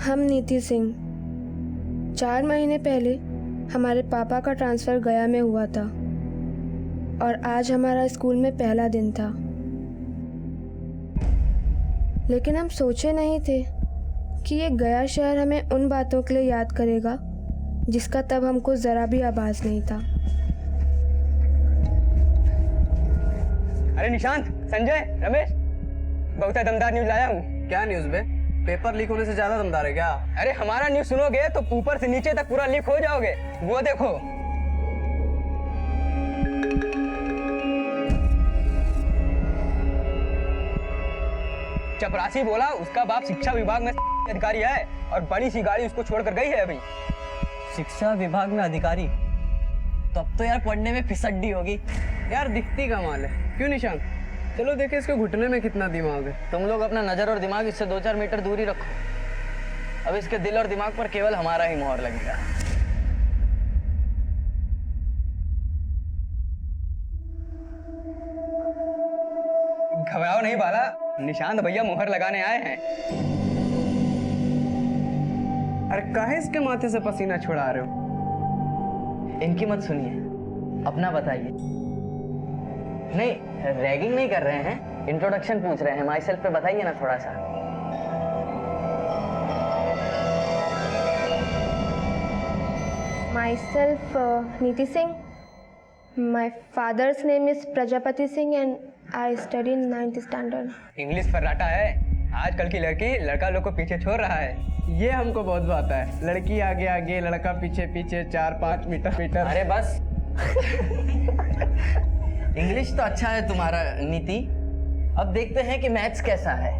हम नीति सिंह। 4 महीने पहले हमारे पापा का ट्रांसफ़र गया में हुआ था और आज हमारा स्कूल में पहला दिन था। लेकिन हम सोचे नहीं थे कि ये गया शहर हमें उन बातों के लिए याद करेगा जिसका तब हमको ज़रा भी आभास नहीं था। अरे निशांत, संजय, रमेश, बहुत दमदार न्यूज़ लाया हूँ। क्या न्यूज़ बे? पेपर लीक होने से ज्यादा दमदार है क्या? अरे हमारा न्यूज़ सुनोगे तो ऊपर से नीचे तक पूरा लीक हो जाओगे। वो देखो। चपरासी बोला उसका बाप शिक्षा विभाग में अधिकारी है और बड़ी सी गाड़ी उसको छोड़कर गई है अभी। शिक्षा विभाग में अधिकारी? तब तो यार पढ़ने में फिसड्डी होगी। यार दिखती कमाल है, क्यों निशांत? चलो देखे इसके घुटने में कितना दिमाग है। तुम लोग अपना नजर और दिमाग इससे 2-4 मीटर दूर ही रखो। अब इसके दिल और दिमाग पर केवल हमारा ही मोहर लगेगा। घबराओ नहीं बाला, निशांत भैया मुहर लगाने आए हैं। अरे काहे इसके माथे से पसीना छुड़ा रहे हो? इनकी मत सुनिए, अपना बताइए। नहीं, रैगिंग नहीं कर रहे हैं, इंट्रोडक्शन पूछ रहे हैं। माई सेल्फ पे बताइए ना थोड़ा सा। Myself, Niti Singh. My father's name is Prajapati Singh and I study in 9th standard. English फर्राटा है। आजकल की लड़की लड़का लोग को पीछे छोड़ रहा है। ये हमको बहुत आता है। लड़की आगे आगे, लड़का पीछे पीछे, 4-5 मीटर। अरे बस। इंग्लिश तो अच्छा है तुम्हारा नीति। अब देखते हैं कि मैथ्स कैसा है।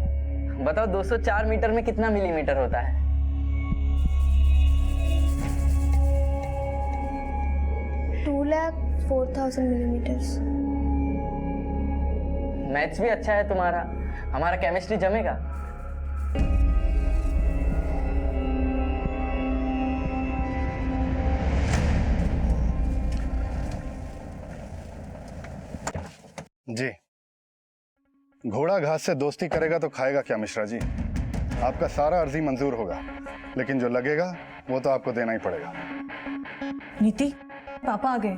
बताओ 204 मीटर में कितना मिलीमीटर होता है? 2,04,000 millimeters. मैथ्स भी अच्छा है तुम्हारा। हमारा केमिस्ट्री जमेगा? जी, घोड़ा घास से दोस्ती करेगा तो खाएगा क्या मिश्रा जी? आपका सारा अर्जी मंजूर होगा, लेकिन जो लगेगा वो तो आपको देना ही पड़ेगा। नीति, पापा आ गए।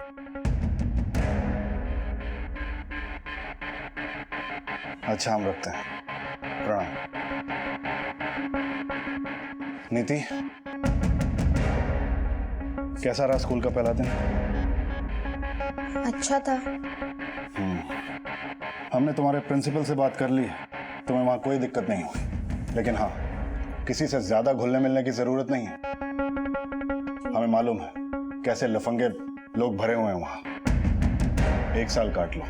अच्छा, हम रखते हैं। प्रणाम। नीति, कैसा रहा स्कूल का पहला दिन? अच्छा था। हमने तुम्हारे प्रिंसिपल से बात कर ली है, तुम्हें वहाँ कोई दिक्कत नहीं हुई। लेकिन हाँ, किसी से ज्यादा घुलने मिलने की जरूरत नहीं है। हमें मालूम है कैसे लफंगे लोग भरे हुए हैं वहाँ। 1 साल काट लो,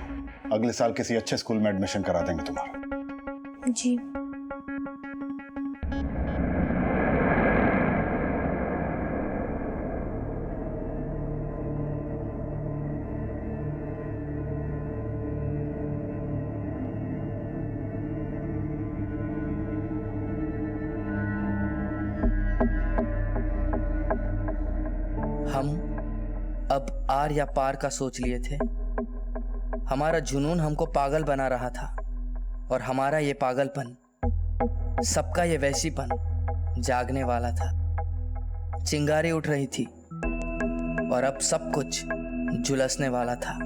अगले साल किसी अच्छे स्कूल में एडमिशन करा देंगे तुम्हारा। जी। हम अब आर या पार का सोच लिए थे। हमारा जुनून हमको पागल बना रहा था और हमारा ये पागलपन, सबका ये वैसीपन जागने वाला था। चिंगारी उठ रही थी और अब सब कुछ झुलसने वाला था।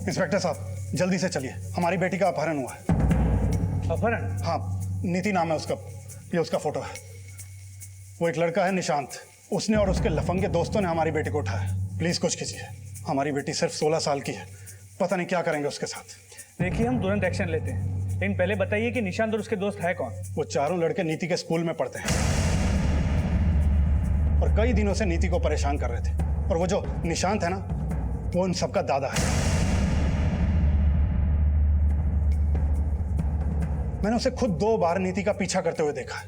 इंस्पेक्टर साहब, जल्दी से चलिए, हमारी बेटी का अपहरण हुआ है। अपहरण? हाँ, नीति नाम है उसका। ये उसका फोटो है। वो एक लड़का है निशांत, उसने और उसके लफंगे दोस्तों ने हमारी बेटी को उठाया। प्लीज कुछ कीजिए, हमारी बेटी सिर्फ 16 साल की है, पता नहीं क्या करेंगे उसके साथ। देखिए, हम तुरंत एक्शन लेते हैं, लेकिन पहले बताइए कि निशांत और उसके दोस्त है कौन? वो चारों लड़के नीति के स्कूल में पढ़ते हैं और कई दिनों से नीति को परेशान कर रहे थे। और वो जो निशांत है ना, वो उन सबका दादा है। मैंने उसे खुद 2 बार नीति का पीछा करते हुए देखा है।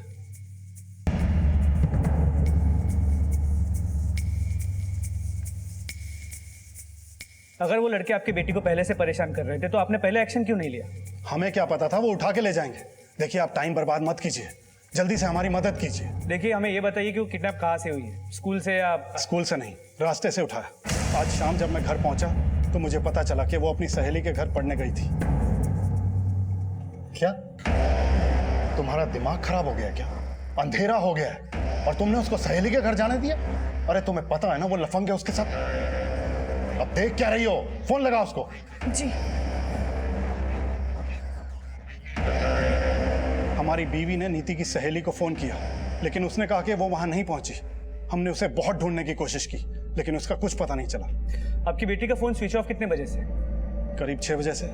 अगर वो लड़के आपकी बेटी को पहले से परेशान कर रहे थे तो आपने पहले एक्शन क्यों नहीं लिया? हमें क्या पता था वो उठा के ले जाएंगे। देखिए, आप टाइम बर्बाद मत कीजिए, जल्दी से हमारी मदद कीजिए। देखिए, हमें ये बताइए कि वो किडनैप कहाँ से हुई है? स्कूल से या स्कूल से नहीं, रास्ते से उठाया। आज शाम जब मैं घर पहुंचा तो मुझे पता चला कि वो अपनी सहेली के घर पढ़ने गई थी। क्या तुम्हारा दिमाग खराब हो गया क्या? अंधेरा हो गया है और तुमने उसको सहेली के घर जाने दिया? अरे तुम्हें पता है ना वो लफंगे उसके साथ। अब देख क्या रही हो? फोन लगा उसको। जी। हमारी बीवी ने नीति की सहेली को फोन किया, लेकिन उसने कहा कि वो वहां नहीं पहुंची। हमने उसे बहुत ढूंढने की कोशिश की, लेकिन उसका कुछ पता नहीं चला। आपकी बेटी का फोन स्विच ऑफ कितने बजे से? करीब 6 बजे से।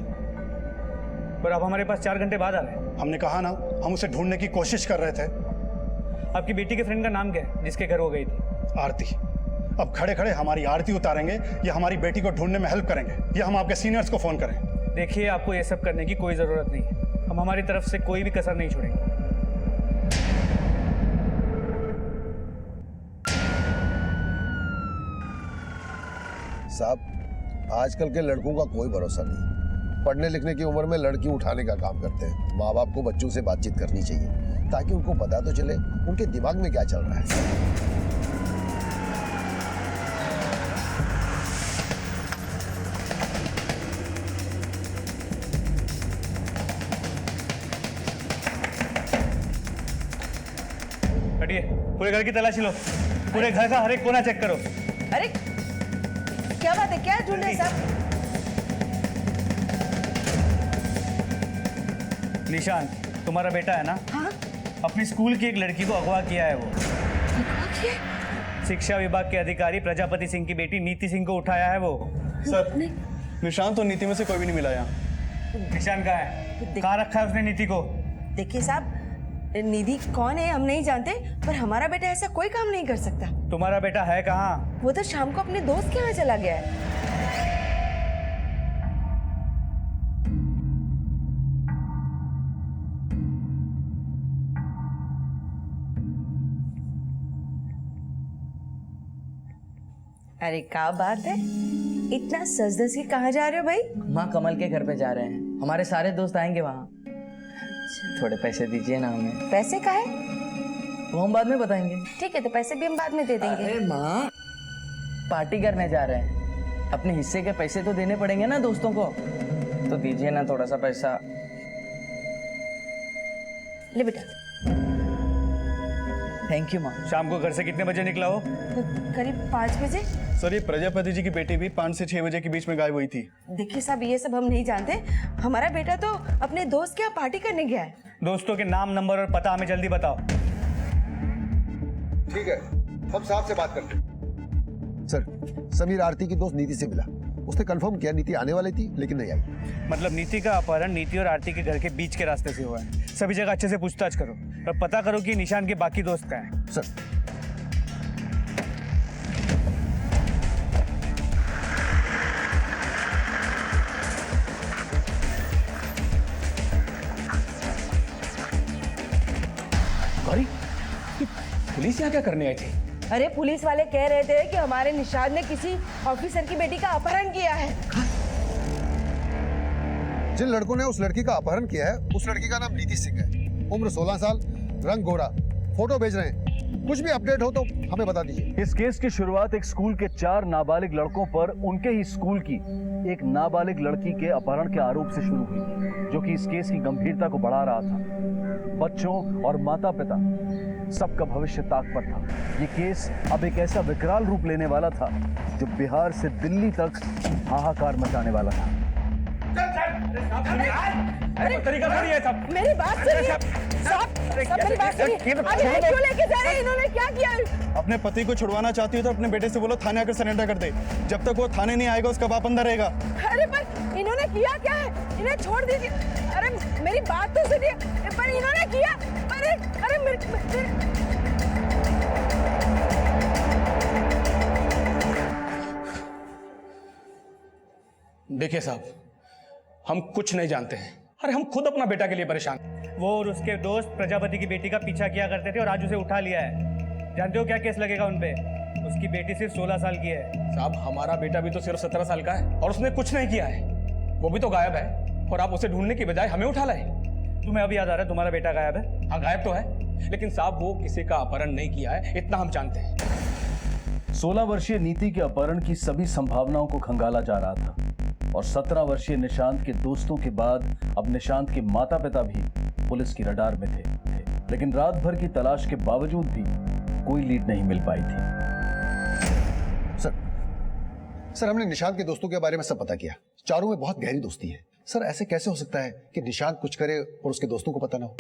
पर आप हमारे पास 4 घंटे बाद आ रहे हैं। हमने कहा ना, हम उसे ढूंढने की कोशिश कर रहे थे। आपकी बेटी के फ्रेंड का नाम क्या है जिसके घर वो गई थी? आरती। अब खड़े खड़े हमारी आरती उतारेंगे या हमारी बेटी को ढूंढने में हेल्प करेंगे, या हम आपके सीनियर्स को फोन करें? देखिए, आपको ये सब करने की कोई जरूरत नहीं है। हम हमारी तरफ से कोई भी कसर नहीं छोड़ेंगे। साहब, आजकल के लड़कों का कोई भरोसा नहीं। पढ़ने लिखने की उम्र में लड़की उठाने का काम करते हैं। माँ बाप को बच्चों से बातचीत करनी चाहिए ताकि उनको पता तो चले उनके दिमाग में क्या चल रहा है। हटिए, पूरे घर की तलाशी लो। पूरे घर का हर एक कोना चेक करो। अरे क्या बात है, क्या ढूंढ रहे हैं साहब? निशान, तुम्हारा बेटा है ना? हाँ। अपनी स्कूल की एक लड़की को अगवा किया है वो। शिक्षा विभाग के अधिकारी प्रजापति सिंह की बेटी नीति सिंह को उठाया है वो। सर, निशान तो नीति में से कोई भी नहीं मिला यहाँ। निशान कहाँ है? कहाँ रखा है उसने नीति को? देखिए साहब, निधि कौन है हम नहीं जानते, पर हमारा बेटा ऐसा कोई काम नहीं कर सकता। तुम्हारा बेटा है कहाँ? वो तो शाम को अपने दोस्त के यहाँ चला गया है। अरे क्या बात है, इतना सज धज के कहाँ जा रहे हो भाई? माँ कमल के घर पे जा रहे हैं, हमारे सारे दोस्त आएंगे वहाँ। थोड़े पैसे दीजिए ना हमें। पैसे का है? वो हम बाद में बताएंगे। ठीक है, तो पैसे भी हम बाद में दे देंगे। अरे माँ, पार्टी करने जा रहे हैं, अपने हिस्से के पैसे तो देने पड़ेंगे ना दोस्तों को, तो दीजिए ना थोड़ा सा पैसा। ले बेटा। थैंक यू माँ। शाम को घर से कितने बजे निकला हो? करीब 5 बजे। सर, ये प्रजापति जी की बेटी भी 5 से 6 बजे के बीच में गायब हुई थी। देखिए साहब, ये सब हम नहीं जानते। हमारा बेटा तो अपने दोस्त के यहाँ पार्टी करने गया है। दोस्तों के नाम, नंबर और पता हमें जल्दी बताओ। ठीक है, हम साहब से बात करते हैं। सर, समीर आरती की दोस्त नीति से मिला। उसने कंफर्म किया नीति आने वाली थी लेकिन नहीं आई। मतलब नीति का अपहरण नीति और आरती के घर के बीच के रास्ते से हुआ है। सभी जगह अच्छे से पूछताछ करो और पता करो कि निशान के बाकी दोस्त कहाँ हैं। सर, पुलिस यहाँ क्या करने आई थी? अरे पुलिस वाले कह रहे थे कि हमारे निशाद ने किसी ऑफिसर की बेटी का अपहरण किया है। जिन लड़कों ने उस लड़की का अपहरण किया है उस लड़की का नाम नीति सिंह है। उम्र 16 साल, रंग गोरा। फोटो भेज रहे हैं, कुछ भी अपडेट हो तो हमें बता दीजिए। इस केस की शुरुआत एक स्कूल के 4 नाबालिग लड़कों पर उनके ही स्कूल की एक नाबालिग लड़की के अपहरण के आरोप से शुरू हुई, जो कि इस केस की गंभीरता को बढ़ा रहा था। बच्चों और माता पिता सबका भविष्य ताक पर था। ये केस अब एक ऐसा विकराल रूप लेने वाला था जो बिहार से दिल्ली तक हाहाकार मचाने वाला था। अरे तरीका थोड़ी है सब। मेरी बात सुनिए साहब, मेरी बात सुनिए। अभी ये क्यों लेके जा रहे हैं? इन्होंने क्या किया? अपने पति को छुड़वाना चाहती हो तो अपने बेटे से बोलो थाने आकर सरेंडर कर दे। जब तक वो थाने नहीं आएगा उसका बाप अंदर रहेगा। अरे पर इन्होंने किया क्या है? इन्हें छोड़ दीजिए। अरे मेरी बात तो सुनिए। पर इन्होंने किया, अरे देखिए साहब, हम कुछ नहीं जानते हैं। अरे हम खुद अपना बेटा के लिए परेशान। वो और उसके दोस्त प्रजापति की बेटी का पीछा किया करते थे और आज उसे उठा लिया है। जानते हो क्या केस लगेगा उनपे? उसकी बेटी सिर्फ 16 साल की है। साहब, हमारा बेटा भी तो सिर्फ 17 साल का है और उसने कुछ नहीं किया है। वो भी तो गायब है और आप उसे ढूंढने की बजाय हमें उठा लाए। तुम्हें अभी याद आ रहा है तुम्हारा बेटा गायब है? हाँ, गायब तो है, लेकिन साहब वो किसी का अपहरण नहीं किया है, इतना हम जानते हैं। 16 वर्षीय नीति के अपहरण की सभी संभावनाओं को खंगाला जा रहा था और 17 वर्षीय निशांत के दोस्तों के बाद अब निशांत के माता पिता भी पुलिस की रडार में थे। लेकिन रात भर की तलाश के बावजूद भी कोई लीड नहीं मिल पाई थी। सर हमने निशांत के दोस्तों के बारे में सब पता किया। चारों में बहुत गहरी दोस्ती है। सर ऐसे कैसे हो सकता है कि निशांत कुछ करे और उसके दोस्तों को पता ना हो?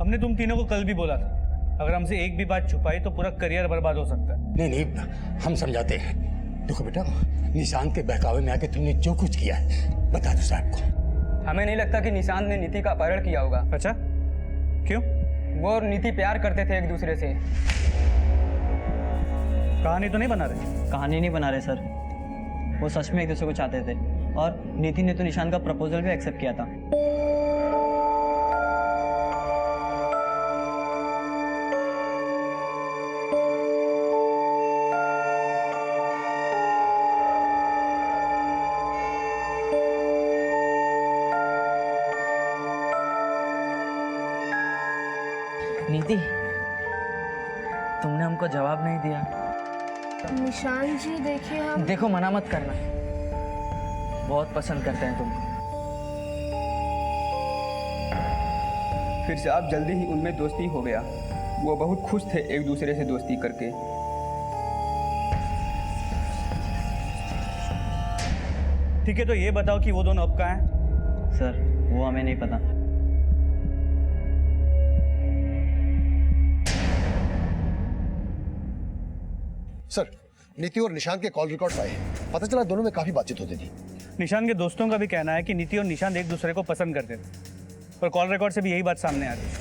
हमने तुम तीनों को कल भी बोला था, अगर हमसे एक भी बात छुपाई तो पूरा करियर बर्बाद हो सकता है। नहीं, हम समझाते हैं। देखो बेटा, निशांत के बहकावे में आके तुमने जो कुछ किया है बता दो साहब को। हमें नहीं लगता कि निशांत ने नीति का अपहरण किया होगा। अच्छा, क्यों? वो और नीति प्यार करते थे एक दूसरे से। कहानी तो नहीं बना रहे? कहानी नहीं बना रहे सर, वो सच में एक दूसरे को चाहते थे और नीति ने तो निशांत का प्रपोजल भी एक्सेप्ट किया था। नीति, तुमने हमको जवाब नहीं दिया। निशांत जी देखिए, हम देखो, मना मत करना, बहुत पसंद करते हैं तुमको। फिर से आप जल्दी ही उनमें दोस्ती हो गया। वो बहुत खुश थे एक दूसरे से दोस्ती करके। ठीक है, तो ये बताओ कि वो दोनों अब कहाँ हैं? सर वो हमें नहीं पता। सर नीति और निशांत के कॉल रिकॉर्ड्स आए हैं। पता चला दोनों में काफी बातचीत होती थी। निशांत के दोस्तों का भी कहना है कि नीति और निशांत एक दूसरे को पसंद करते थे, पर कॉल रिकॉर्ड से भी यही बात सामने आ रही है।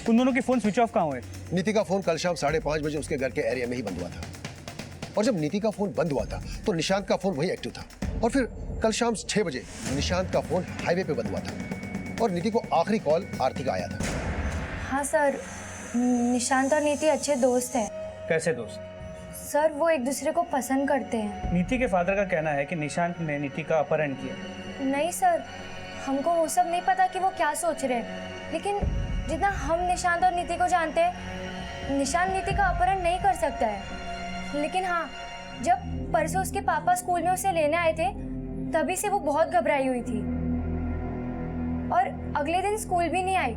उन दोनों के फोन स्विच ऑफ कहाँ हुए? नीति का फोन कल शाम 5:30 बजे उसके घर के एरिया में ही बंद हुआ था, और जब नीति का फोन बंद हुआ था तो निशांत का फोन वही एक्टिव था, और फिर कल शाम 6 बजे निशांत का फोन हाईवे पे बंद हुआ था और नीति को आखिरी कॉल आरती का आया था। हाँ सर, निशांत और नीति अच्छे दोस्त हैं। कैसे दोस्त? सर वो एक दूसरे को पसंद करते हैं। नीति के फादर का कहना है कि निशांत ने नीति का अपहरण किया। नहीं सर, हमको वो सब नहीं पता कि वो क्या सोच रहे हैं, लेकिन जितना हम निशांत और नीति को जानते हैं, निशांत नीति का अपहरण नहीं कर सकता है। लेकिन हाँ, जब परसों उसके पापा स्कूल में उसे लेने आए थे, तभी से वो बहुत घबराई हुई थी और अगले दिन स्कूल भी नहीं आई,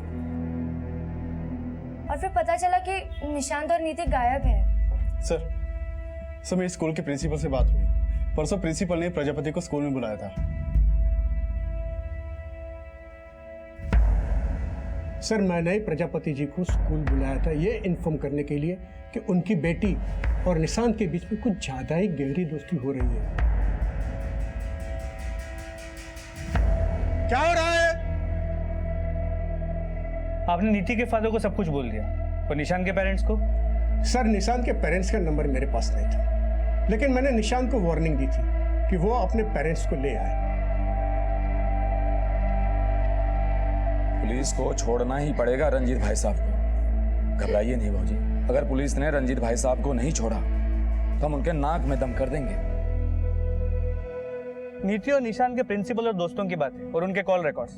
और फिर पता चला कि निशांत और नीति गायब है। सर मेरी स्कूल के प्रिंसिपल से बात हुई। परसों प्रिंसिपल ने प्रजापति को स्कूल में बुलाया था। सर मैंने प्रजापति जी को स्कूल बुलाया था ये इन्फॉर्म करने के लिए कि उनकी बेटी और निशांत के बीच में कुछ ज्यादा ही गहरी दोस्ती हो रही है। क्या हो रहा है? आपने नीति के फादर को सब कुछ बोल दिया, पर निशांत के पेरेंट्स को? सर निशांत के पेरेंट्स का नंबर मेरे पास नहीं था, लेकिन मैंने निशांत को वार्निंग दी थी कि वो अपने पेरेंट्स को ले आए। पुलिस को छोड़ना ही पड़ेगा रंजीत भाई साहब को। घबराइए नहीं भाजी, अगर पुलिस ने रंजीत भाई साहब को नहीं छोड़ा तो हम उनके नाक में दम कर देंगे। नीति और निशांत के प्रिंसिपल और दोस्तों की बातें और उनके कॉल रिकॉर्ड्स,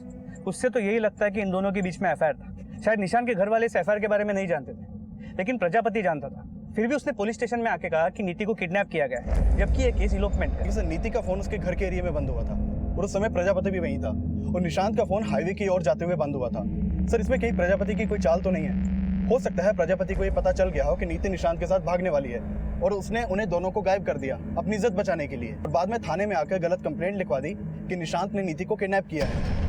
उससे तो यही लगता है कि इन दोनों के बीच में एफआईआर था। शायद निशांत के घर वाले इस एफआईआर के बारे में नहीं जानते थे, लेकिन प्रजापति जानता था। फिर भी उसने पुलिस स्टेशन में आके कहा कि नीति को किडनैप किया गया है, जबकि ये केस इलोपमेंट है। सर नीति का फोन उसके घर के एरिया में बंद हुआ था और उस समय प्रजापति भी वहीं था, और निशांत का फोन हाईवे की ओर जाते हुए बंद हुआ था। सर इसमें कहीं प्रजापति की कोई चाल तो नहीं है? हो सकता है प्रजापति को ये पता चल गया हो कि नीति निशांत के साथ भागने वाली है और उसने उन्हें दोनों को गायब कर दिया अपनी इज्जत बचाने के लिए, और बाद में थाने में आकर गलत कंप्लेंट लिखवा दी कि निशांत ने नीति को किडनैप किया है।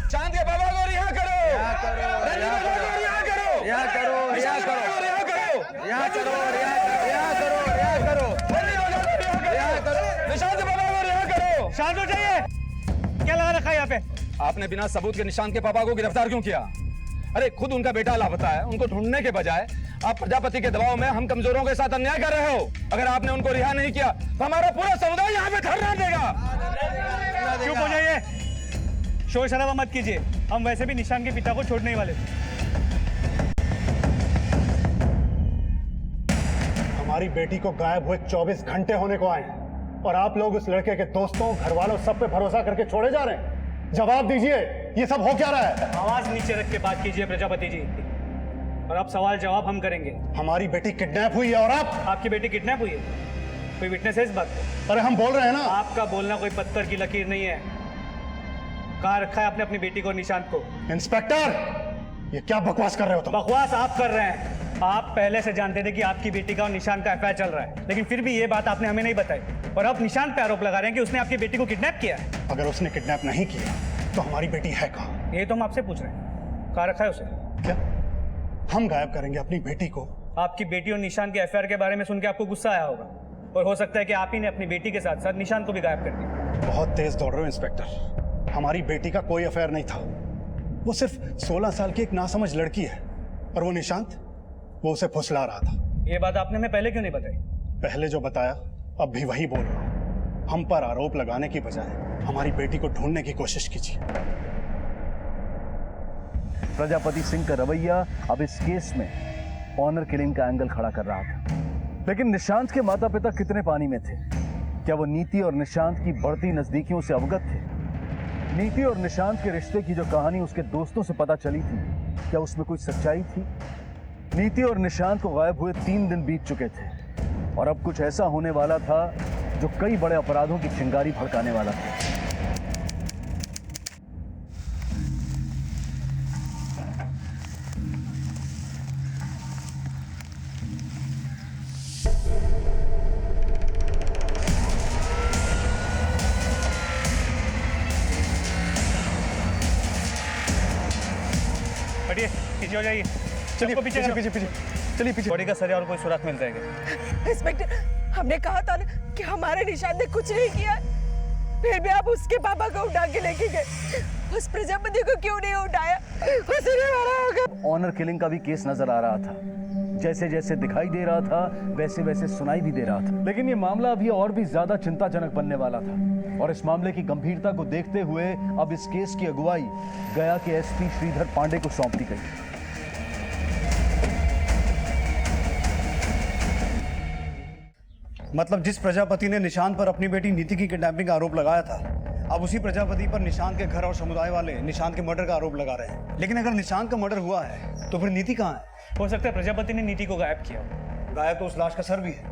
चांद के बाबा को रिहा करो, रिहा करो, रिहा करो, रिहा करो, रिहा करो, रिहा करो, रिहा करो, रिहा करो, रिहा करो, रिहा करो, रिहा करो, निशांत के बाबा को रिहा करो। शांत हो जाइए, क्या लगा रखा है यहाँ पे? आपने बिना सबूत के निशांत के पापा को गिरफ्तार क्यों किया? अरे खुद उनका बेटा लापता है, उनको ढूंढने के बजाय आप प्रजापति के दबाव में हम कमजोरों के साथ अन्याय कर रहे हो। अगर आपने उनको रिहा नहीं किया तो हमारा पूरा समुदाय यहाँ पे धरना देगा। चुप हो जाइए, शोर शराबा मत कीजिए। हम वैसे भी निशान के पिता को छोड़ने ही वाले थे। हमारी बेटी को गायब हुए 24 घंटे होने को आए हैं और आप लोग उस लड़के के दोस्तों, घर वालों, सब पे भरोसा करके छोड़े जा रहे हैं। जवाब दीजिए, ये सब हो क्या रहा है? आवाज नीचे रख के बात कीजिए प्रजापति जी, और अब सवाल जवाब हम करेंगे। हमारी बेटी किडनैप हुई है और आपकी बेटी किडनैप हुई है? कोई विटनेस है इस बात को? अरे हम बोल रहे हैं ना। आपका बोलना कोई पत्थर की लकीर नहीं है। कहाँ रखा है आपने अपनी बेटी को, निशांत को? इंस्पेक्टर, ये क्या बकवास कर रहे हो तुम? बकवास आप कर रहे हैं। आप पहले से जानते थे कि आपकी बेटी का और निशांत का अफेयर चल रहा है, लेकिन फिर भी ये बात आपने हमें नहीं बताई, और अब निशांत पे आरोप लगा रहे हैं कि उसने आपकी बेटी को किडनैप किया है। अगर उसने किडनैप नहीं किया तो हमारी बेटी है कहाँ? ये तो हम आपसे पूछ रहे हैं, कहाँ रखा है उसे? क्या हम गायब करेंगे अपनी बेटी को? आपकी बेटी और निशांत के अफेयर के बारे में सुन के आपको गुस्सा आया होगा, और हो सकता है कि आप ही ने अपनी बेटी के साथ साथ निशांत को भी गायब कर दिया। बहुत तेज दौड़ रहे हो इंस्पेक्टर। हमारी बेटी का कोई अफेयर नहीं था। वो सिर्फ 16 साल की एक नासमझ लड़की है, और वो निशांत, वो उसे फुसला रहा था। ये बात आपने हमें पहले क्यों नहीं बताई? पहले जो बताया अब भी वही बोल रहा हूं। हम पर आरोप लगाने की बजाय हमारी बेटी को ढूंढने की कोशिश कीजिए। प्रजापति सिंह का रवैया अब इस केस में ऑनर किलिंग का एंगल खड़ा कर रहा था। लेकिन निशांत के माता पिता कितने पानी में थे? क्या वो नीति और निशांत की बढ़ती नजदीकियों से अवगत थे? नीति और निशांत के रिश्ते की जो कहानी उसके दोस्तों से पता चली थी, क्या उसमें कोई सच्चाई थी? नीति और निशांत को गायब हुए 3 दिन बीत चुके थे, और अब कुछ ऐसा होने वाला था जो कई बड़े अपराधों की चिंगारी भड़काने वाला था। हटिए, पीछे हो जाइए। चलिए पीछे पीछे पीछे, चलिए पीछे। बॉडी का सर और कोई सुराग मिल जाएगा। इंस्पेक्टर, हमने कहा था ना कि हमारे निशान ने कुछ नहीं किया, फिर भी आप उसके पापा को उठा के लेके गए। उस प्रजापति को क्यों नहीं उठाया? उसे नहीं मारा होगा। ऑनर किलिंग का भी केस नजर आ रहा था। जैसे जैसे दिखाई दे रहा था वैसे वैसे सुनाई भी दे रहा था। लेकिन ये मामला अभी और भी ज्यादा चिंताजनक बनने वाला था, और इस मामले की गंभीरता को देखते हुए अब इस केस की अगुवाई गया के एसपी श्रीधर पांडे को सौंप दी गई। मतलब जिस प्रजापति ने निशांत पर अपनी बेटी नीति की किडनैपिंग का आरोप लगाया था, अब उसी प्रजापति पर निशांत के घर और समुदाय वाले निशांत के मर्डर का आरोप लगा रहे हैं। लेकिन अगर निशांत का मर्डर हुआ है तो फिर नीति कहाँ है? हो सकता है प्रजापति ने नीति को गायब किया। गायब तो उस लाश का सर भी है।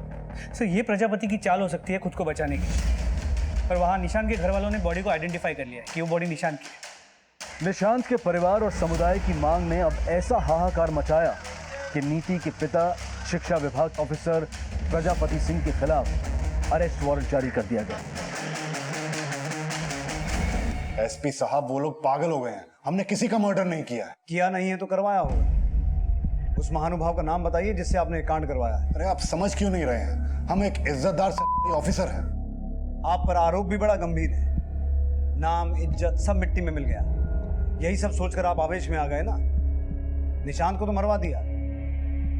सर, ये प्रजापति की चाल हो सकती है खुद को बचाने की, पर वहाँ निशांत के घर वालों ने बॉडी को आइडेंटिफाई कर लिया है कि वो बॉडी निशांत की है। निशांत के परिवार और समुदाय की मांग ने अब ऐसा हाहाकार मचाया कि नीति के पिता शिक्षा विभाग ऑफिसर प्रजापति सिंह के खिलाफ अरेस्ट वारंट जारी कर दिया गया। एसपी साहब, वो लोग पागल हो गए हैं। हमने किसी का मर्डर नहीं किया है। किया नहीं है तो करवाया होगा। उस महानुभाव का नाम बताइए जिससे आपने एक कांड करवाया है। अरे आप समझ क्यों नहीं रहे हैं? हम एक इज्जतदार ऑफिसर हैं। आप पर आरोप भी बड़ा गंभीर है। नाम, इज्जत सब मिट्टी में मिल गया। यही सब सोचकर आप आवेश में आ गए ना। निशांत को तो मरवा दिया,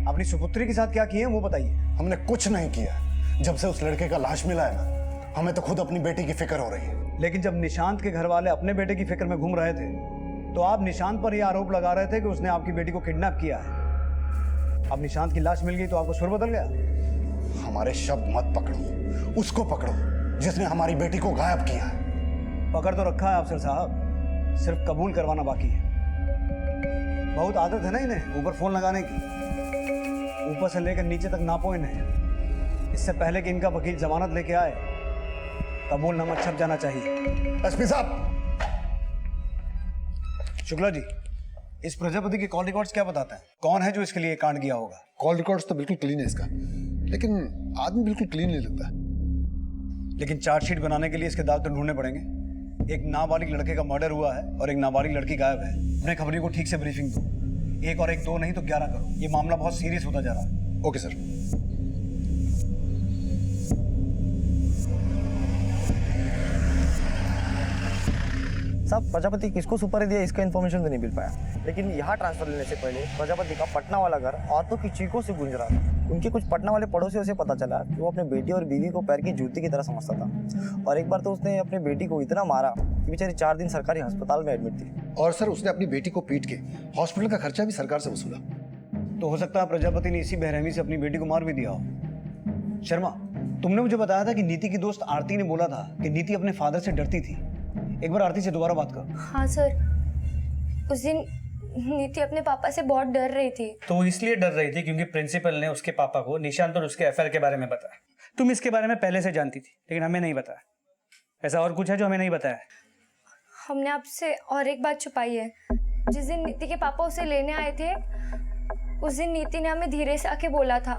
अपनी सुपुत्री के साथ क्या किए वो बताइए। हमने कुछ नहीं किया। जब से उस लड़के का लाश मिला है ना, हमें तो खुद अपनी बेटी की फिक्र हो रही है। लेकिन जब निशांत के घर वाले अपने बेटे की फिक्र में घूम रहे थे तो आप निशांत पर यह आरोप लगा रहे थे कि उसने आपकी बेटी को किडनैप किया है। अब निशांत की लाश मिल गई तो आपको सुर बदल गया। हमारे शब्द मत पकड़ो, उसको पकड़ो जिसने हमारी बेटी को गायब किया है। पकड़ तो रखा है अफसर साहब, सिर्फ कबूल करवाना बाकी है। बहुत आदत है ना इन्हें ऊपर फोन लगाने की, ऊपर से लेकर नीचे तक नापो इन्हें। इससे पहले कि इनका वकील जमानत लेके आए, कबूलनामा छप जाना चाहिए। एसपी साहब। शुक्ला जी, इस प्रजापति के कॉल रिकॉर्ड्स क्या बताते हैं? कौन है जो इसके लिए कांड किया होगा? कॉल रिकॉर्ड्स तो बिल्कुल क्लीन है इसका, लेकिन आदमी बिल्कुल क्लीन नहीं लगता। लेकिन चार्जशीट बनाने के लिए इसके दाग तो ढूंढने पड़ेंगे। एक नाबालिग लड़के का मर्डर हुआ है और एक नाबालिग लड़की गायब है। अपने खबरी को ठीक से ब्रीफिंग दो। 1 और 1 2 नहीं तो 11 करो। ये मामला बहुत सीरियस होता जा रहा है। Okay sir. साहब प्रजापति किसको सुपारी दिया इसका इन्फॉर्मेशन तो नहीं मिल पाया, लेकिन यहाँ ट्रांसफर लेने से पहले प्रजापति का पटना वाला घर औरतों की चीखों से गूंज रहा था। उनके कुछ पटना वाले पड़ोसियों से पता चला कि वो अपने बेटी और बीवी को पैर की जूती की तरह समझता था, और एक बार तो उसने अपनी बेटी को इतना मारा कि बेचारी 4 दिन सरकारी अस्पताल में एडमिट थी। और सर उसने अपनी बेटी को पीट के हॉस्पिटल का खर्चा भी सरकार से वसूला। तो हो सकता है प्रजापति ने इसी बेरहमी से अपनी बेटी को मार भी दिया हो। शर्मा, तुमने मुझे बताया था कि नीति की दोस्त आरती ने बोला था कि नीति अपने फादर से डरती थी। एक बार आरती से दोबारा बात कर। हाँ सर, उस दिन नीति अपने पापा से बहुत डर रही थी। तो वो इसलिए डर रही थी क्योंकि प्रिंसिपल ने उसके पापा को निशांत और उसके अफेयर के बारे में बताया। तुम इसके बारे में पहले से जानती थी लेकिन हमें नहीं बताया। ऐसा और कुछ है जो हमें नहीं बताया? हमने आपसे और एक बात छुपाई है। जिस दिन नीति के पापा उसे लेने आए थे, उस दिन नीति ने हमें धीरे से आके बोला था,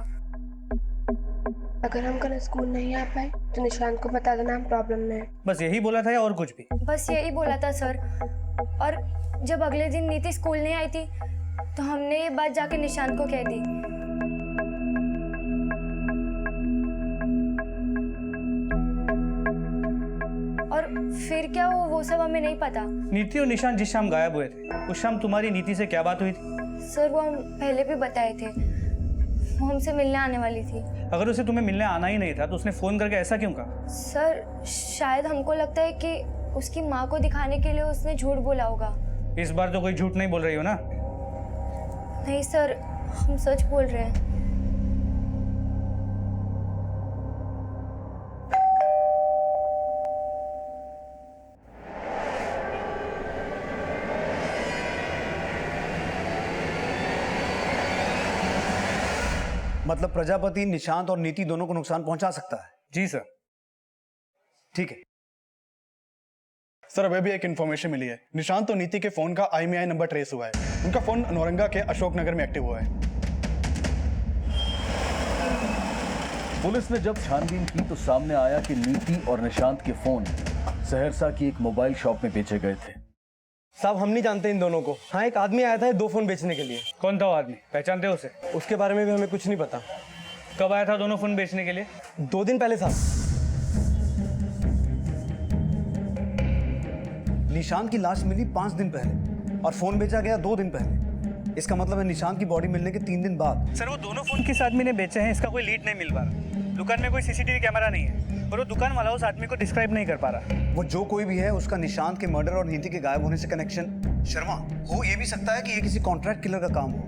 अगर हम कल स्कूल नहीं आ पाए तो निशांत को बता देना हम प्रॉब्लम में हैं। बस यही बोला था या और कुछ भी? बस यही बोला था सर। और जब अगले दिन नीति स्कूल नहीं आई थी तो हमने ये बात जाके निशांत को कह दी। और फिर क्या वो सब हमें नहीं पता। नीति और निशांत जिस शाम गायब हुए थे उस शाम तुम्हारी नीति से क्या बात हुई थी? सर वो हम पहले भी बताए थे, वो हमसे मिलने आने वाली थी। अगर उसे तुम्हें मिलने आना ही नहीं था तो उसने फोन करके ऐसा क्यों कहा? सर शायद हमको लगता है कि उसकी माँ को दिखाने के लिए उसने झूठ बोला होगा। इस बार तो कोई झूठ नहीं बोल रही हो ना? नहीं सर, हम सच बोल रहे हैं। मतलब प्रजापति निशांत और नीति दोनों को नुकसान पहुंचा सकता है? जी सर। ठीक है सर, अभी भी एक इन्फॉर्मेशन मिली है। निशांत और नीति के फोन का IMEI नंबर ट्रेस हुआ है। उनका फोन नौरंगा के अशोक नगर में एक्टिव हुआ है। पुलिस ने जब छानबीन की तो सामने आया कि नीति और निशांत के फोन सहरसा की एक मोबाइल शॉप में बेचे गए थे। साहब हम नहीं जानते इन दोनों को। हाँ, एक आदमी आया था 2 फोन बेचने के लिए। कौन था वो आदमी? पहचानते हो उसे? उसके बारे में भी हमें कुछ नहीं पता। कब आया था दोनों फोन बेचने के लिए? 2 दिन पहले साहब। निशांत की लाश मिली 5 दिन पहले और फोन बेचा गया 2 दिन पहले। इसका मतलब है निशांत की बॉडी मिलने के 3 दिन बाद। सर वो दोनों फोन किस आदमी ने बेचे हैं इसका कोई लीड नहीं मिल पा रहा। दुकान में कोई CCTV कैमरा नहीं है और वो दुकान वाला उस आदमी को डिस्क्राइब नहीं कर पा रहा। वो जो कोई भी है उसका निशांत के मर्डर और नीति के गायब होने से कनेक्शन। शर्मा, हो ये भी सकता है कि ये किसी कॉन्ट्रैक्ट किलर का काम हो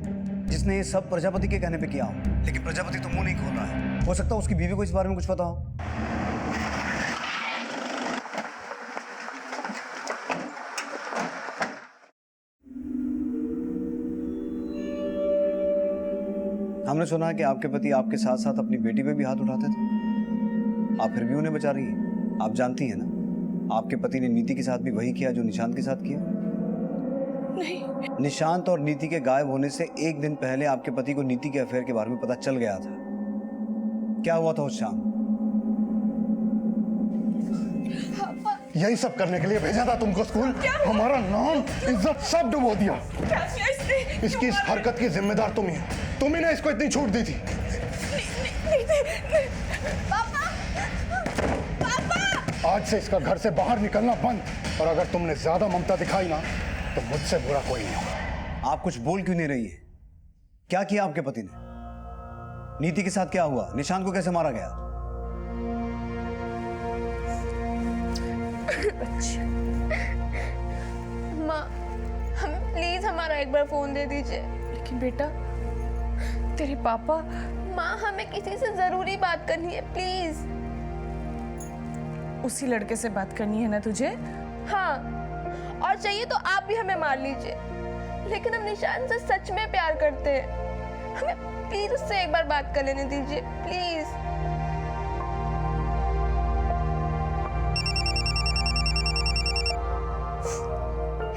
जिसने ये सब प्रजापति के कहने पे किया हो, लेकिन प्रजापति तो मुंह नहीं खोल रहा है। हो सकता है उसकी बीवी को इस बारे में कुछ पता हो। हमने सुना है कि आपके पति आपके साथ साथ अपनी बेटी पे भी हाथ उठाते थे। आप फिर भी उन्हें बचा रही हैं। आप जानती हैं ना, आपके पति ने नीति के साथ भी वही किया जो निशांत के साथ किया। नहीं। निशांत और नीति के गायब होने से 1 दिन पहले आपके पति को नीति के अफेयर के बारे में पता चल गया था। क्या हुआ था उस शाम? यही सब करने के लिए भेजा था तुमको स्कूल? हमारा नाम, इज्जत सब डुबो दिया। इसकी इस हरकत की जिम्मेदार तुम ही हो। तुम ही ने इसको इतनी छूट दी थी। आज से इसका घर से बाहर निकलना बंद, और अगर तुमने ज्यादा ममता दिखाई ना तो मुझसे बुरा कोई नहीं होगा। आप कुछ बोल क्यों नहीं रही है? क्या किया आपके पति ने? नीति के साथ क्या हुआ? निशांत को कैसे मारा गया? माँ, हमें प्लीज हमारा एक बार फोन दे दीजिए। लेकिन बेटा, तेरे पापा। माँ, हमें किसी से जरूरी बात करनी है, प्लीज। उसी लड़के से बात करनी है ना तुझे? हाँ, और चाहिए तो आप भी हमें मार लीजिए, लेकिन हम निशांत से सच में प्यार करते हैं। हमें प्लीज उससे एक बार बात कर लेने दीजिए, प्लीज।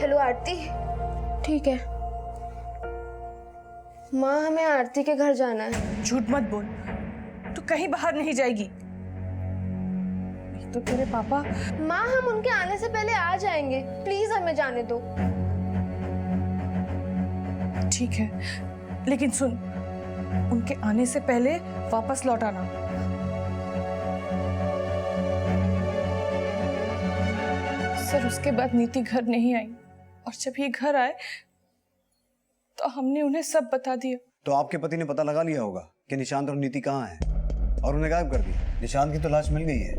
हेलो आरती। ठीक है माँ, हमें आरती के घर जाना है। झूठ मत बोल, तू कहीं बाहर नहीं जाएगी। तो तेरे पापा। माँ, हम उनके आने से पहले आ जाएंगे, प्लीज हमें जाने दो। ठीक है, लेकिन सुन, उनके आने से पहले वापस लौट आना। सर उसके बाद नीति घर नहीं आई और जब ये घर आए तो हमने उन्हें सब बता दिया। तो आपके पति ने पता लगा लिया होगा कि निशांत और नीति कहाँ हैं और उन्हें गायब कर दिया। निशांत की तो लाश मिल गई है,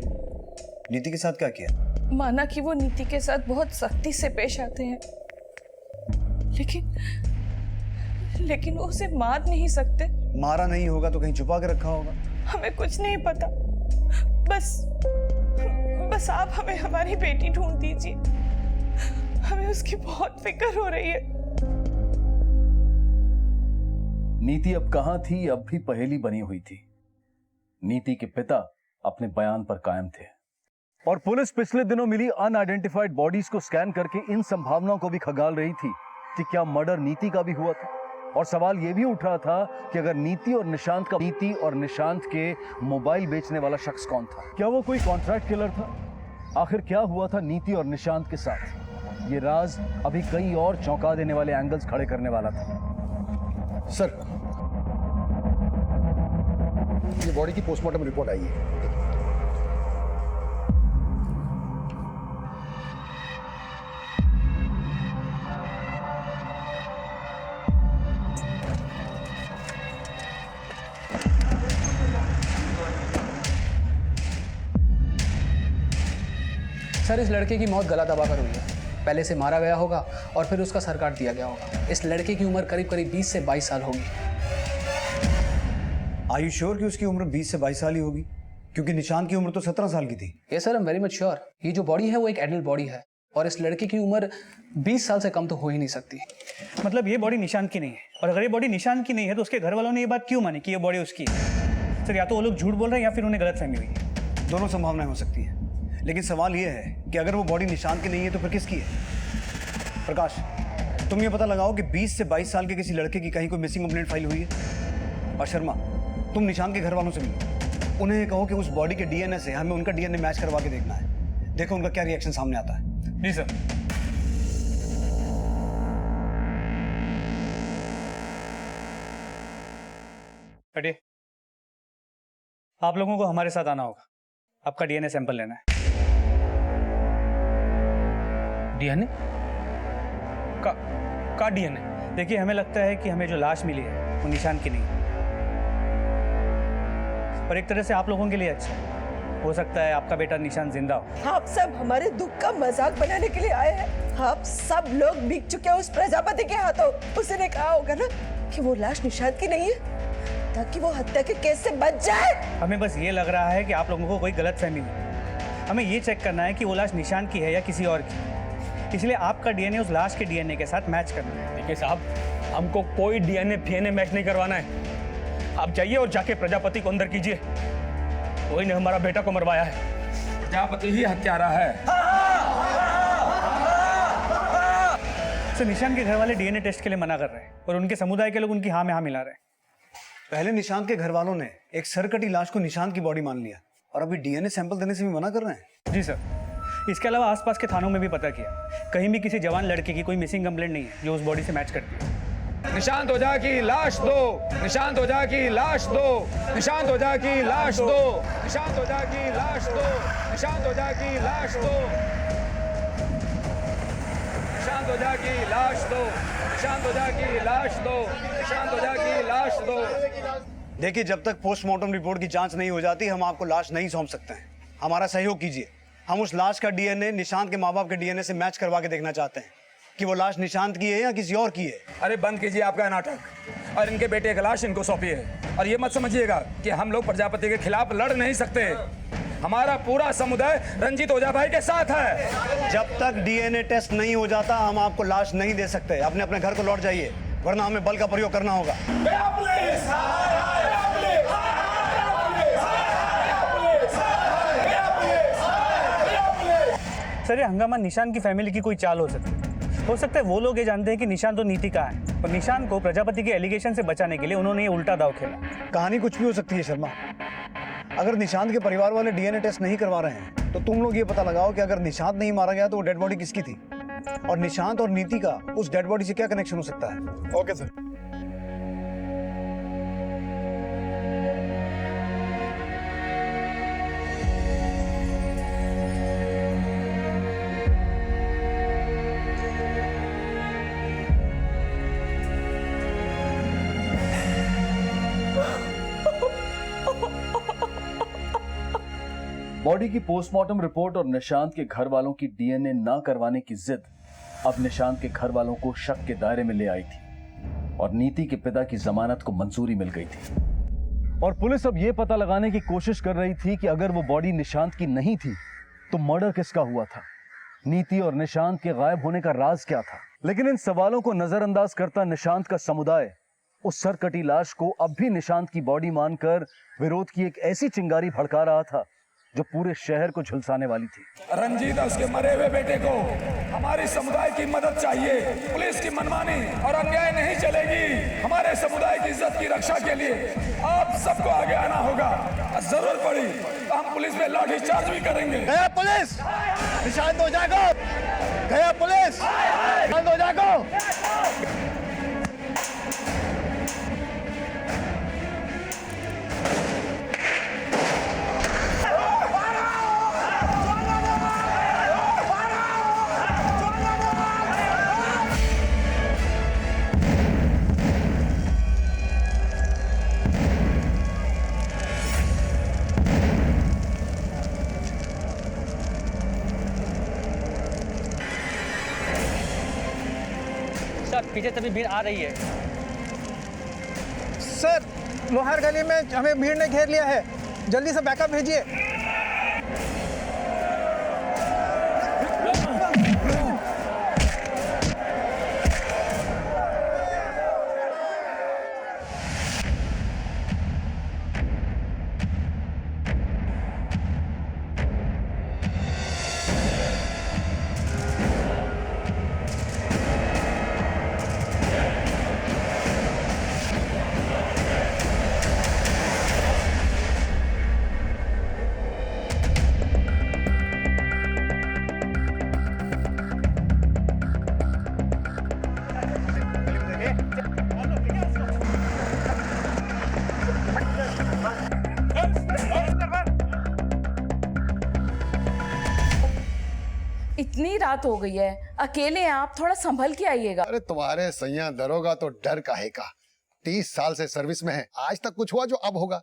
नीति के साथ क्या किया? माना कि वो नीति के साथ बहुत सख्ती से पेश आते हैं, लेकिन वो उसे मार नहीं सकते। मारा नहीं होगा तो कहीं छुपा के रखा होगा। हमें कुछ नहीं पता, बस आप हमें हमारी बेटी ढूंढ दीजिए। हमें उसकी बहुत फिक्र हो रही है। नीति अब कहां थी, अब भी पहेली बनी हुई थी। नीति के पिता अपने बयान पर कायम थे और पुलिस पिछले दिनों मिली अनआइडेंटिफाइड बॉडीज को स्कैन करके इन संभावनाओं को भी खगाल रही थी कि क्या मर्डर नीति का भी हुआ था। और सवाल यह भी उठ रहा था कि अगर नीति और निशांत के मोबाइल बेचने वाला शख्स कौन था? क्या वो कोई कॉन्ट्रैक्ट किलर था? आखिर क्या हुआ था नीति और निशांत के साथ? ये राज अभी कई और चौंका देने वाले एंगल्स खड़े करने वाला था। सर, ये बॉडी की पोस्टमार्टम रिपोर्ट आई है। सर, इस लड़के की मौत गला दबाकर हुई है। पहले से मारा गया होगा और फिर उसका सर काट दिया गया होगा। इस लड़के की उम्र करीब 20 से 22 साल होगी। Are you sure कि उसकी उम्र 20 से 22 साल ही होगी? क्योंकि निशांत की उम्र तो 17 साल की थी। ये sir, I am very much sure. ये जो बॉडी है वो एक एडल्ट बॉडी है और इस लड़के की उम्र 20 साल से कम तो हो ही नहीं सकती। मतलब ये बॉडी निशांत की नहीं है, और अगर ये बॉडी निशांत की नहीं है तो उसके घर वालों ने ये बात क्यों मानी कि ये बॉडी उसकी है? सर, या तो वो लोग झूठ बोल रहे हैं या फिर उन्हें गलतफहमी हुई है। दोनों संभावनाएं हो सकती हैं, लेकिन सवाल यह है कि अगर वो बॉडी निशांत की नहीं है तो फिर किसकी है? प्रकाश, तुम ये पता लगाओ कि 20 से 22 साल के किसी लड़के की कहीं कोई मिसिंग कंप्लेंट फाइल हुई है। और शर्मा, तुम निशांत के घर वालों से मिलो, उन्हें कहो कि उस बॉडी के डीएनए से हमें उनका डीएनए मैच करवा के देखना है। देखो उनका क्या रिएक्शन सामने आता है। जी सर। हटिए, आप लोगों को हमारे साथ आना होगा। आपका डीएनए सैंपल लेना है। डीएनए का डीएनए? देखिए, हमें लगता है कि हमें जो लाश मिली है वो निशांत की नहीं है, और एक तरह से आप लोगों के लिए अच्छा है। हो सकता है आपका बेटा निशांत जिंदा हो। आप सब हमारे दुख का मजाक बनाने के लिए आए हैं। आप सब लोग बिक चुके हैं उस प्रजापति के हाथों। उसने कहा होगा ना कि वो लाश निशांत की नहीं है, ताकि वो हत्या के केस से बच जाए। हमें बस ये लग रहा है कि आप लोगों को कोई गलतफहमी हुई। हमें ये चेक करना है कि वो लाश निशांत की है या किसी और की। इसलिए आपका डीएनए उस लाश के डीएनए के साथ मैच करना है। देखिए साहब, हमको कोई डीएनए फीएनए मैच नहीं करवाना है। आप जाइए और जाके प्रजापति को अंदर कीजिए। वही ने हमारा बेटा को मरवाया है। प्रजापति ही हत्यारा है। सर, निशांत के घर वाले डीएनए टेस्ट के लिए मना कर रहे हैं और उनके समुदाय के लोग उनकी हाँ में हाँ मिला रहे हैं। पहले निशांत के घर वालों ने एक सरकटी लाश को निशांत की बॉडी मान लिया और अभी डीएनए सैंपल देने से भी मना कर रहे हैं। जी सर। इसके अलावा आसपास के थानों में भी पता किया, कहीं भी किसी जवान लड़के की कोई मिसिंग कंप्लेंट नहीं है जो उस बॉडी से मैच करती है। निशांत ओझा की लाश दो, निशांत ओझा की लाश दो, निशांत ओझा की लाश दो, निशांत ओझा की लाश दो, निशांत ओझा की लाश दो, निशांत ओझा की लाश दो, निशांत ओझा की लाश दो, निशांत ओझा की लाश दो। देखिए, जब तक पोस्टमार्टम रिपोर्ट की जांच नहीं हो जाती हम आपको लाश नहीं सौंप सकते हैं। हमारा सहयोग कीजिए। हम उस लाश का डीएनए निशांत के माँ बाप के डीएनए से मैच करवा के देखना चाहते हैं कि वो लाश निशांत की है या किसी और की है। अरे बंद कीजिए आपका नाटक और इनके बेटे की लाश इनको सौंपिए। और ये मत समझिएगा कि हम लोग प्रजापति के खिलाफ लड़ नहीं सकते। हमारा पूरा समुदाय रंजीत ओझा भाई के साथ है। जब तक डीएनए टेस्ट नहीं हो जाता हम आपको लाश नहीं दे सकते। अपने अपने घर को लौट जाइए, वरना हमें बल का प्रयोग करना होगा। सर, ये हंगामा निशांत की फैमिली की कोई चाल हो सकता है वो लोग ये जानते हैं कि निशांत और नीति कहाँ है, और निशांत को प्रजापति के एलिगेशन से बचाने के लिए उन्होंने ये उल्टा दाव खेला। कहानी कुछ भी हो सकती है शर्मा। अगर निशांत के परिवार वाले डीएनए टेस्ट नहीं करवा रहे हैं तो तुम लोग ये पता लगाओ कि अगर निशांत नहीं मारा गया तो वो डेड बॉडी किसकी थी, और निशांत और नीति का उस डेड बॉडी से क्या कनेक्शन हो सकता है। Okay sir. बॉडी की पोस्टमार्टम रिपोर्ट और निशांत के घर वालों की डीएनए ना करवाने की जिद अब निशांत के घर वालों को शक के दायरे में ले आई थी और नीति के पिता की जमानत को मंजूरी मिल गई थी। और पुलिस अब यह पता लगाने की कोशिश कर रही थी कि अगर वो बॉडी निशांत की नहीं थी तो मर्डर किसका हुआ था, नीति और निशांत के गायब होने का राज क्या था। लेकिन इन सवालों को नजरअंदाज करता निशांत का समुदाय उस सरकटी लाश को अब भी निशांत की बॉडी मानकर विरोध की एक ऐसी चिंगारी भड़का रहा था जो पूरे शहर को झुलसाने वाली थी। रंजीत और उसके मरे हुए बेटे को हमारे समुदाय की मदद चाहिए। पुलिस की मनमानी और अन्याय नहीं चलेगी। हमारे समुदाय की इज्जत की रक्षा के लिए आप सबको आगे आना होगा। जरूरत पड़ी तो हम पुलिस पे लाठी चार्ज भी करेंगे। गया पुलिस, निशांत हो जागो। गया पुलिस, निशांत हो जागो। पीछे तभी भीड़ आ रही है। सर, लोहार गली में हमें भीड़ ने घेर लिया है, जल्दी से बैकअप भेजिए। इतनी रात हो गई है, अकेले हैं आप, थोड़ा संभल के आइएगा। अरे तुम्हारे सैया दरोगा तो डर काहे का, 30 साल से सर्विस में है, आज तक कुछ हुआ जो अब होगा।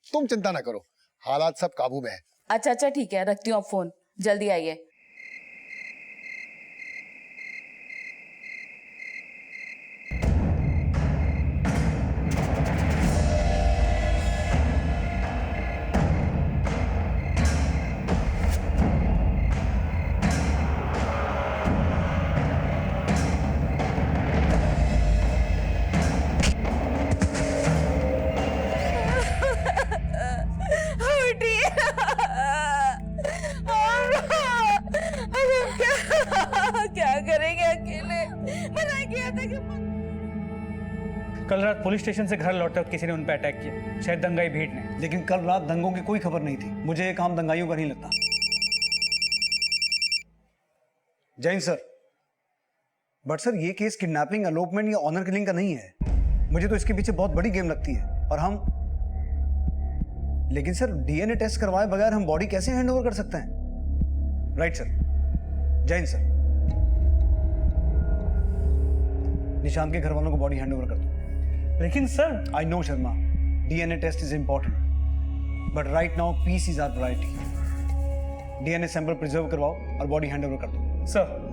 तुम चिंता ना करो, हालात सब काबू में है। अच्छा ठीक है, रखती हूँ अब फोन, जल्दी आइए। कल रात पुलिस स्टेशन से घर लौटते वक्त किसी ने उन पर अटैक किया, शायद दंगाई भीड़ ने। लेकिन कल रात दंगों की कोई खबर नहीं थी। मुझे ये काम दंगाइयों का नहीं लगता। जैन सर, बट सर ये केस किडनैपिंग, एलोपमेंट या ऑनर किलिंग का नहीं है। मुझे तो इसके पीछे बहुत बड़ी गेम लगती है। और हम लेकिन सर डीएनए टेस्ट करवाए बगैर हम बॉडी कैसे हैंड ओवर कर सकते हैं? Right sir. Jain sir, Nishant के घर वालों को बॉडी हैंड ओवर कर दो। लेकिन sir, I know Sharma, DNA test is important, but right now peace is our priority. DNA sample preserve करवाओ और बॉडी हैंड ओवर कर दो। सर,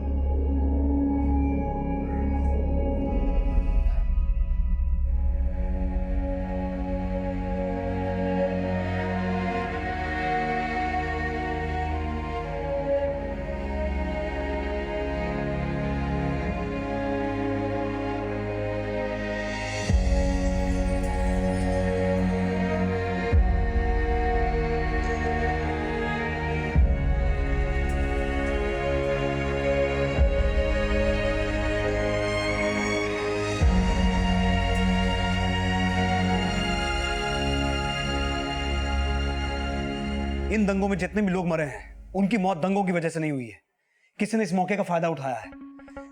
इन दंगों में जितने भी लोग मरे हैं उनकी मौत दंगों की वजह से नहीं हुई है। किसी ने इस मौके का फायदा उठाया है।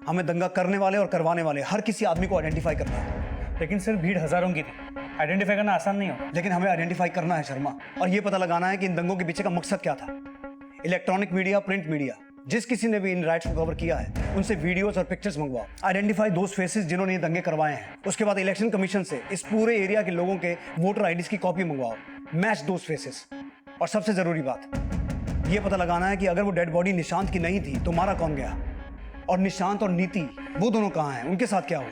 हमें दंगा करने वाले और करवाने वाले हर किसी आदमी को आइडेंटिफाई करना है। लेकिन सर भीड़ हजारों की थी, आइडेंटिफाई करना आसान नहीं हो। लेकिन हमें आइडेंटिफाई करना है शर्मा, और ये पता लगाना है कि इन दंगों के पीछे का मकसद क्या था। इलेक्ट्रॉनिक मीडिया, प्रिंट मीडिया, जिस किसी ने भी इन राइट्स को कवर किया है उनसे वीडियोस और पिक्चर्स मंगवाओ। आइडेंटिफाई दोज फेसेस जिन्होंने ये दंगे करवाए हैं। उसके बाद इलेक्शन कमीशन से इस पूरे एरिया के लोगों के वोटर आईडीज की कॉपी मंगवाओ। Match those faces. और सबसे जरूरी बात, ये पता लगाना है कि अगर वो डेड बॉडी निशांत की नहीं थी तो मारा कौन गया, और निशांत और नीति वो दोनों कहाँ हैं, उनके साथ क्या हुआ।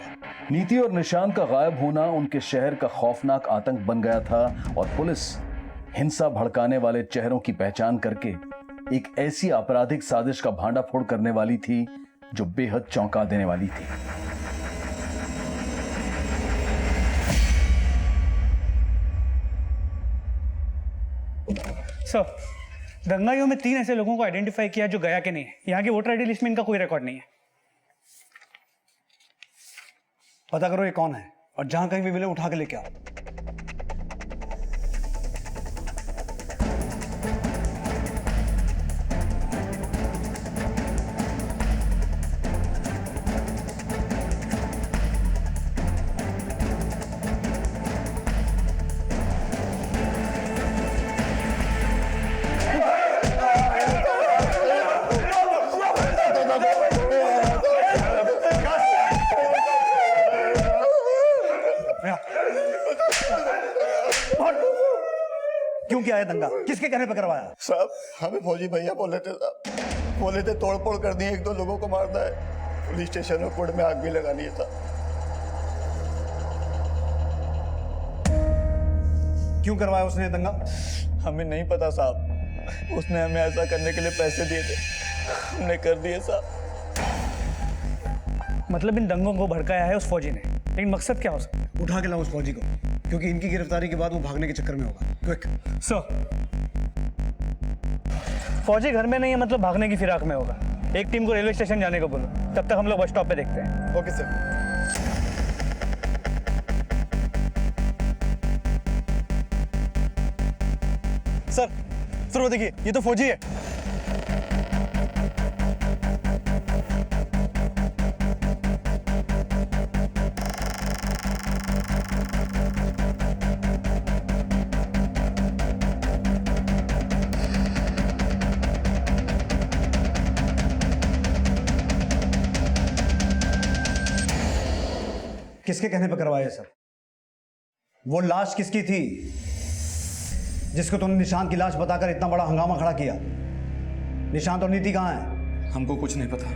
नीति और निशांत का गायब होना उनके शहर का खौफनाक आतंक बन गया था और पुलिस हिंसा भड़काने वाले चेहरों की पहचान करके एक ऐसी आपराधिक साजिश का भांडाफोड़ करने वाली थी जो बेहद चौंका देने वाली थी। सर, दंगाइयों में 3 ऐसे लोगों को आइडेंटिफाई किया जो गया के नहीं है। यहाँ की वोटर आईडी लिस्ट में इनका कोई रिकॉर्ड नहीं है। पता करो ये कौन है और जहां कहीं भी मिले उठा के लेके आओ। क्यों किया है दंगा, किसके कहने पे करवाया? साहब हमें फौजी भैया बोले थे साहब, बोले थे तोड़ फोड़ कर दिए, 1-2 लोगों को मारना है, पुलिस स्टेशन और कोर्ट में आग भी लगानी है साहब। क्यों करवाया उसने दंगा? हमें नहीं पता साहब, उसने हमें ऐसा करने के लिए पैसे दिए थे, हमने कर दिए साहब। मतलब इन दंगों को भड़काया है उस फौजी ने, लेकिन मकसद क्या हो सकता है? उठा के लाओ उस फौजी को, क्योंकि इनकी गिरफ्तारी के बाद वो भागने के चक्कर में होगा। क्विक सर, फौजी घर में नहीं है मतलब भागने की फिराक में होगा। एक टीम को रेलवे स्टेशन जाने को बोलो, तब तक हम लोग बस स्टॉप पे देखते हैं। Okay sir. सर वो देखिए, ये तो फौजी है। किसके कहने पर करवाया सर? वो लाश किसकी थी जिसको तुमने निशांत की लाश बताकर इतना बड़ा हंगामा खड़ा किया? निशांत और नीति कहाँ हैं? हमको कुछ नहीं पता,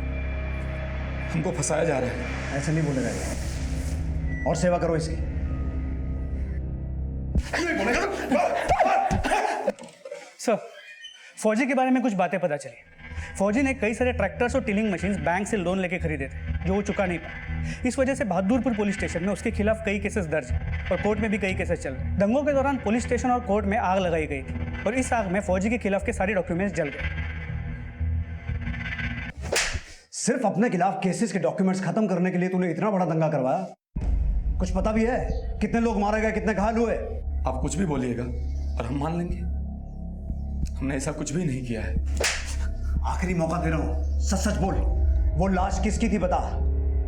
हमको फंसाया जा रहा है। ऐसे नहीं बोलेगा ये। और सेवा करो इसकी। सर, फौजी के बारे में कुछ बातें पता चली। फौजी ने कई सारे ट्रैक्टर्स और टिलिंग मशीन्स बैंक से लोन लेके खरीदे थे जो वो चुका नहीं पाया। इस वजह से बहादुरपुर पुलिस स्टेशन में उसके खिलाफ कई केसेस दर्ज हैं और कोर्ट में भी कई केसेस चल रहे हैं। दंगों के दौरान पुलिस स्टेशन और कोर्ट में आग लगाई गई थी और इस आग में फौजी के खिलाफ के सारे डॉक्यूमेंट्स जल गए। सिर्फ अपने खिलाफ केसेस के डॉक्यूमेंट्स खत्म करने के लिए तूने इतना बड़ा दंगा करवाया? कुछ पता भी है कितने लोग मारे गए, कितने घायल हुए? आप कुछ भी बोलिएगा और हम मान लेंगे, हमने ऐसा कुछ भी नहीं किया है। आखिरी मौका दे रहा हूं, सच सच बोल, वो लाश किसकी थी बता,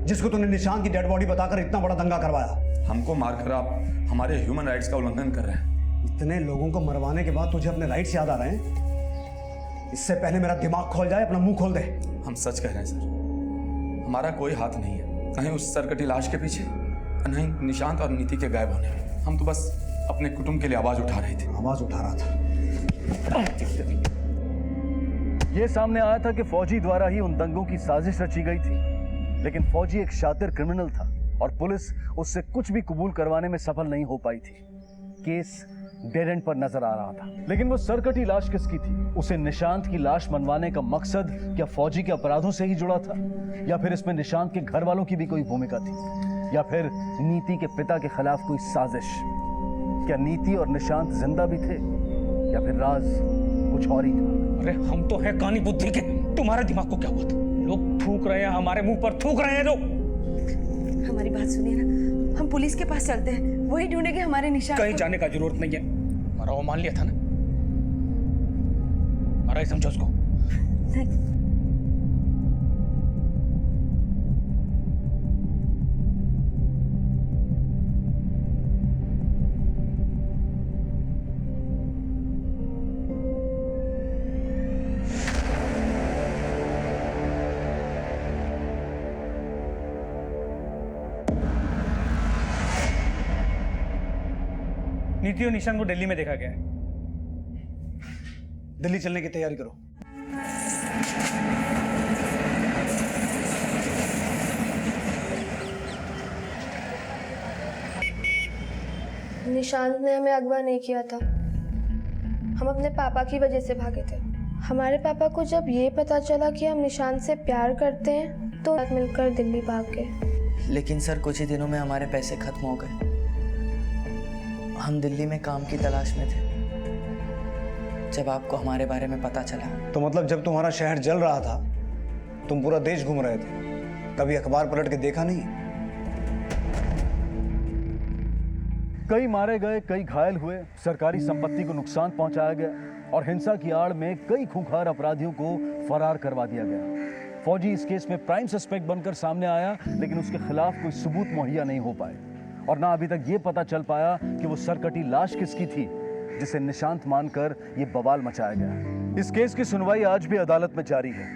जिसको तूने निशांत की डेड बॉडी बताकर इतना बड़ा दंगा करवाया? हमको मारकर आप हमारे ह्यूमन राइट्स का उल्लंघन कर रहे हैं। इतने लोगों को मरवाने के बाद तुझे अपने राइट्स याद आ रहे हैं? इससे पहले मेरा दिमाग खोल जाए, अपना मुंह खोल दे। हम सच कह रहे हैं सर, हमारा कोई हाथ नहीं है, नहीं उस सरकटी लाश के पीछे, नहीं निशांत और नीति के गायब होने में। हम तो बस अपने कुटुंब के लिए आवाज उठा रहे थे। आवाज उठा रहा था। यह सामने आया था कि फौजी द्वारा ही उन दंगों की साजिश रची गई थी, लेकिन फौजी एक शातिर क्रिमिनल था और पुलिस उससे कुछ भी कबूल करवाने में सफल नहीं हो पाई थी। केस डेड एंड पर नजर आ रहा था। लेकिन वो सरकटी लाश किसकी थी? उसे निशांत की लाश मनवाने का मकसद क्या फौजी के अपराधों से ही जुड़ा था, या फिर इसमें निशांत के घर वालों की भी कोई भूमिका थी, या फिर नीति के पिता के खिलाफ कोई साजिश? क्या नीति और निशांत जिंदा भी थे या फिर राज कुछ और ही था? अरे हम तो है कानी बुद्धि के, तुम्हारे दिमाग को क्या हुआ था? लोग थूक रहे हैं, हमारे मुंह पर थूक रहे हैं लोग। हमारी बात सुनिए ना, हम पुलिस के पास चलते हैं, वही ढूंढेंगे हमारे निशान। कहीं जाने का जरूरत नहीं है, हमारा वो मान लिया था ना, हमारा ही समझो उसको। नीति और निशान को दिल्ली में देखा गया है। दिल्ली चलने की तैयारी करो। निशांत ने हमें अगवा नहीं किया था। हम अपने पापा की वजह से भागे थे। हमारे पापा को जब ये पता चला कि हम निशांत से प्यार करते हैं तो साथ मिलकर दिल्ली भाग गए। लेकिन सर कुछ ही दिनों में हमारे पैसे खत्म हो गए। हम दिल्ली में काम की तलाश में थे जब आपको हमारे बारे में पता चला। तो मतलब जब तुम्हारा शहर जल रहा था तुम पूरा देश घूम रहे थे, कभी अखबार पलट के देखा नहीं? कई मारे गए, कई घायल हुए, सरकारी संपत्ति को नुकसान पहुंचाया गया और हिंसा की आड़ में कई खूंखार अपराधियों को फरार करवा दिया गया। फौजी इस केस में प्राइम सस्पेक्ट बनकर सामने आया, लेकिन उसके खिलाफ कोई सबूत मुहैया नहीं हो पाए और ना अभी तक ये पता चल पाया कि वो सरकटी लाश किसकी थी जिसे निशांत मानकर ये बवाल मचाया गया। इस केस की सुनवाई आज भी अदालत में जारी है।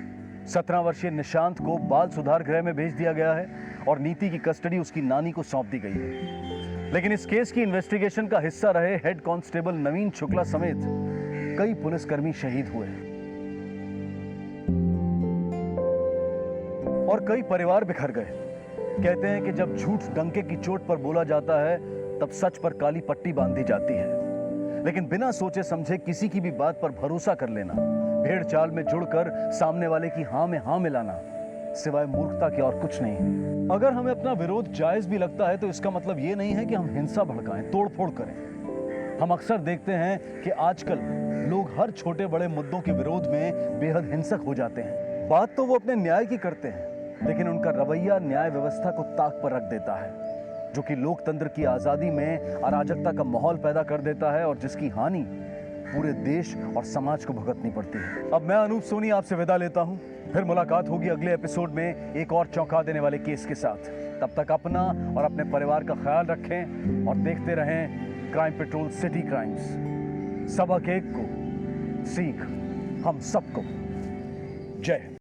17 वर्षीय निशांत को बाल सुधार गृह में भेज दिया गया है और नीति की कस्टडी उसकी नानी को सौंप दी गई है। लेकिन इस केस की इन्वेस्टिगेशन का हिस्सा रहे हेड कांस्टेबल नवीन शुक्ला समेत कई पुलिसकर्मी शहीद हुए और कई परिवार बिखर गए। कहते हैं कि जब झूठ डंके की चोट पर बोला जाता है तब सच पर काली पट्टी बांधी जाती है। लेकिन बिना सोचे समझे किसी की भी बात पर भरोसा कर लेना, भेड़ चाल में जुड़कर सामने वाले की हाँ में हाँ मिलाना सिवाय मूर्खता के और कुछ नहीं है। अगर हमें अपना विरोध जायज भी लगता है तो इसका मतलब ये नहीं है कि हम हिंसा भड़काएं, तोड़फोड़ करें। हम अक्सर देखते हैं कि आजकल लोग हर छोटे बड़े मुद्दों के विरोध में बेहद हिंसक हो जाते हैं। बात तो वो अपने न्याय की करते हैं, लेकिन उनका रवैया न्याय व्यवस्था को ताक पर रख देता है, जो कि लोकतंत्र की आजादी में अराजकता का माहौल पैदा कर देता है और जिसकी हानि पूरे देश और समाज को भुगतनी पड़ती है। अब मैं अनूप सोनी आपसे विदा लेता हूं। फिर मुलाकात होगी अगले एपिसोड में एक और चौंका देने वाले केस के साथ। तब तक अपना और अपने परिवार का ख्याल रखें और देखते रहें क्राइम पेट्रोल सिटी क्राइम्स। सबक एक को सीख हम सबको। जय हिंद।